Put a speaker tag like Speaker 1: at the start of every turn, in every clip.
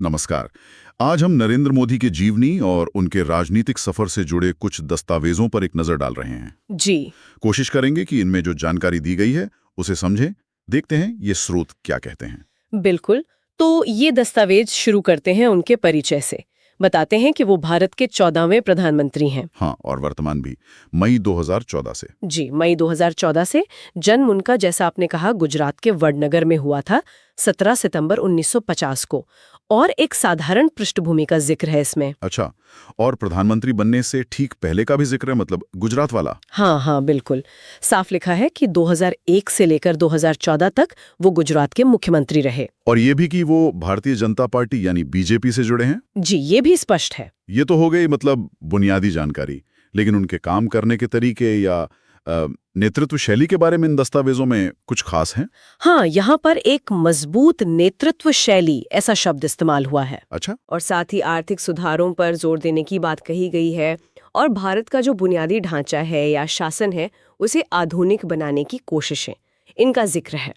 Speaker 1: नमस्कार। आज हम नरेंद्र मोदी के जीवनी और उनके राजनीतिक सफर से जुड़े कुछ दस्तावेजों पर एक नजर डाल रहे हैं।
Speaker 2: जी
Speaker 1: कोशिश करेंगे कि इनमें जो जानकारी दी गई है उसे समझें। देखते हैं ये स्रोत क्या कहते हैं।
Speaker 2: बिल्कुल। तो ये दस्तावेज शुरू करते हैं उनके परिचय से। बताते हैं कि वो भारत के 14वें प्रधानमंत्री हैं।
Speaker 1: हाँ, और वर्तमान भी मई 2014 से।
Speaker 2: जी, मई 2014 से। जन्म उनका, जैसा आपने कहा, गुजरात के वडनगर में हुआ था 17 सितंबर 1950 को। और एक साधारण पृष्ठभूमि का जिक्र है इसमें।
Speaker 1: अच्छा, और प्रधानमंत्री बनने से ठीक पहले का भी जिक्र है, मतलब गुजरात वाला?
Speaker 2: हाँ हाँ, बिल्कुल। साफ लिखा है कि 2001 से लेकर 2014 तक वो गुजरात के मुख्यमंत्री रहे।
Speaker 1: और ये भी कि वो भारतीय जनता पार्टी यानी बीजेपी से जुड़े हैं?
Speaker 2: जी, ये भी स्पष्ट है।
Speaker 1: ये तो हो गई मतलब बुनियादी जानकारी, लेकिन उनके काम करने के तरीके या नेतृत्व शैली के बारे में इन दस्तावेजों में कुछ खास है?
Speaker 2: हाँ, यहाँ पर एक मजबूत नेतृत्व शैली ऐसा शब्द इस्तेमाल हुआ है।
Speaker 1: अच्छा।
Speaker 2: और साथ ही आर्थिक सुधारों पर जोर देने की बात कही गई है। और भारत का जो बुनियादी ढांचा है या शासन है, उसे आधुनिक बनाने की कोशिशें, इनका जिक्र है।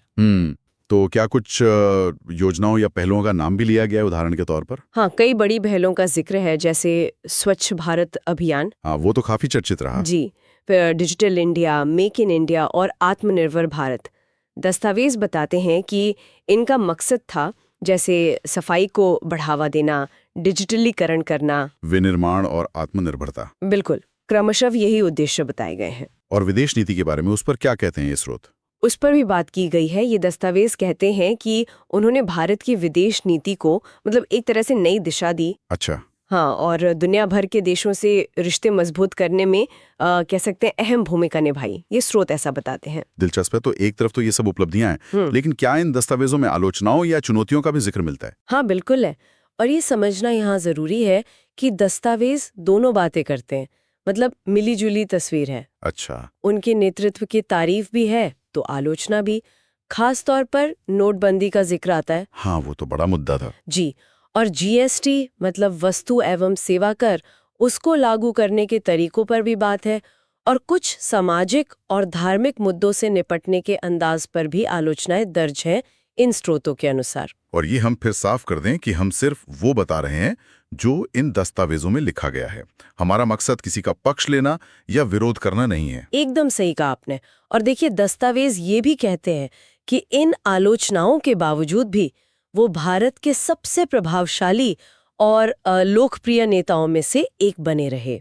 Speaker 1: तो क्या कुछ योजनाओं या पहलों का नाम भी लिया गया है उदाहरण के तौर पर?
Speaker 2: हाँ, कई बड़ी पहलों का जिक्र है, जैसे स्वच्छ भारत अभियान।
Speaker 1: हाँ, वो तो काफी चर्चित रहा।
Speaker 2: जी, फिर digital India, make in India और आत्मनिर्भर भारत। दस्तावेज बताते हैं कि इनका मकसद था जैसे सफाई को बढ़ावा देना, डिजिटलीकरण करना।
Speaker 1: विनिर्माण और आत्मनिर्भरता।
Speaker 2: बिल्कुल, क्रमशः यही उद्देश्य बताए गए हैं।
Speaker 1: और विदेश नीति के बारे में उस पर क्या कहते हैं ये स्रोत?
Speaker 2: उस पर भी बात की गई है। ये दस्तावेज कहते हैं कि उन्होंने भारत की विदेश नीति को मतलब एक तरह से नई दिशा दी।
Speaker 1: अच्छा।
Speaker 2: हाँ, और दुनिया भर के देशों से रिश्ते मजबूत करने में कह सकते हैं अहम भूमिका निभाई। ये स्रोत ऐसा बताते हैं।
Speaker 1: दिलचस्प है। तो एक तरफ तो ये सब उपलब्धियां हैं, लेकिन क्या इन दस्तावेजों में आलोचनाओं या चुनौतियों का भी जिक्र मिलता है?
Speaker 2: हाँ, बिल्कुल है। और ये समझना यहाँ जरूरी है कि दस्तावेज दोनों बातें करते हैं, मतलब मिली जुली तस्वीर है।
Speaker 1: अच्छा।
Speaker 2: उनके नेतृत्व की तारीफ भी है तो आलोचना भी। खास तौर पर नोटबंदी का जिक्र आता है।
Speaker 1: हाँ, वो तो बड़ा मुद्दा था।
Speaker 2: जी, और जीएसटी मतलब वस्तु एवं सेवा कर, उसको लागू करने के तरीकों पर भी बात है। और कुछ सामाजिक और धार्मिक मुद्दों से निपटने के अंदाज पर भी आलोचनाएं दर्ज हैं इन स्रोतों के अनुसार।
Speaker 1: और ये हम फिर साफ कर दें कि हम सिर्फ वो बता रहे हैं जो इन दस्तावेजों में लिखा गया है। हमारा मकसद किसी का पक्ष लेना या विरोध करना नहीं है।
Speaker 2: एकदम सही कहा आपने। और देखिए, दस्तावेज ये भी कहते हैं कि इन आलोचनाओं के बावजूद भी वो भारत के सबसे प्रभावशाली और लोकप्रिय नेताओं में से एक बने रहे।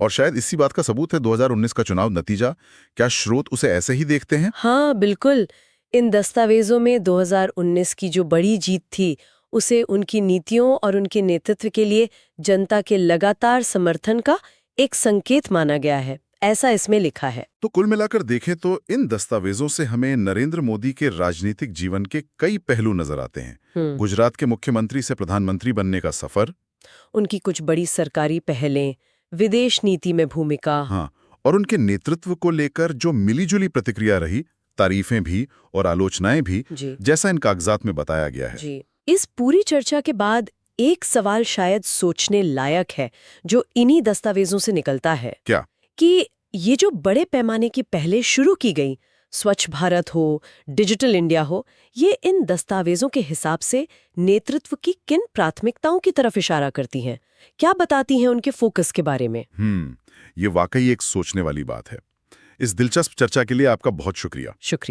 Speaker 1: और शायद इसी बात का सबूत है 2019 का चुनाव नतीजा। क्या स्रोत उसे ऐसे ही देखते हैं?
Speaker 2: हाँ, बिल्कुल। इन दस्तावेजों में 2019 की जो बड़ी जीत थी, उसे उनकी नीतियों और उनके नेतृत्व के लिए जनता के लगातार समर्थन का एक संकेत माना गया है, ऐसा इसमें लिखा है।
Speaker 1: तो कुल मिलाकर देखें तो इन दस्तावेजों से हमें नरेंद्र मोदी के राजनीतिक जीवन के कई पहलू नजर आते हैं। गुजरात के मुख्यमंत्री से प्रधानमंत्री बनने का सफर,
Speaker 2: उनकी कुछ बड़ी सरकारी पहलें, विदेश नीति में भूमिका।
Speaker 1: हाँ, और उनके नेतृत्व को लेकर जो मिलीजुली प्रतिक्रिया रही, तारीफें भी और आलोचनाएं भी, जैसा इन कागजात में बताया गया है।
Speaker 2: जी। इस पूरी चर्चा के बाद एक सवाल शायद सोचने लायक है, जो इन्हीं दस्तावेजों से निकलता है।
Speaker 1: क्या?
Speaker 2: कि ये जो बड़े पैमाने की पहले शुरू की गई, स्वच्छ भारत हो, डिजिटल इंडिया हो, ये इन दस्तावेजों के हिसाब से नेतृत्व की किन प्राथमिकताओं की तरफ इशारा करती हैं? क्या बताती हैं उनके फोकस के बारे में?
Speaker 1: ये वाकई एक सोचने वाली बात है। इस दिलचस्प चर्चा के लिए आपका बहुत शुक्रिया।
Speaker 2: शुक्रिया।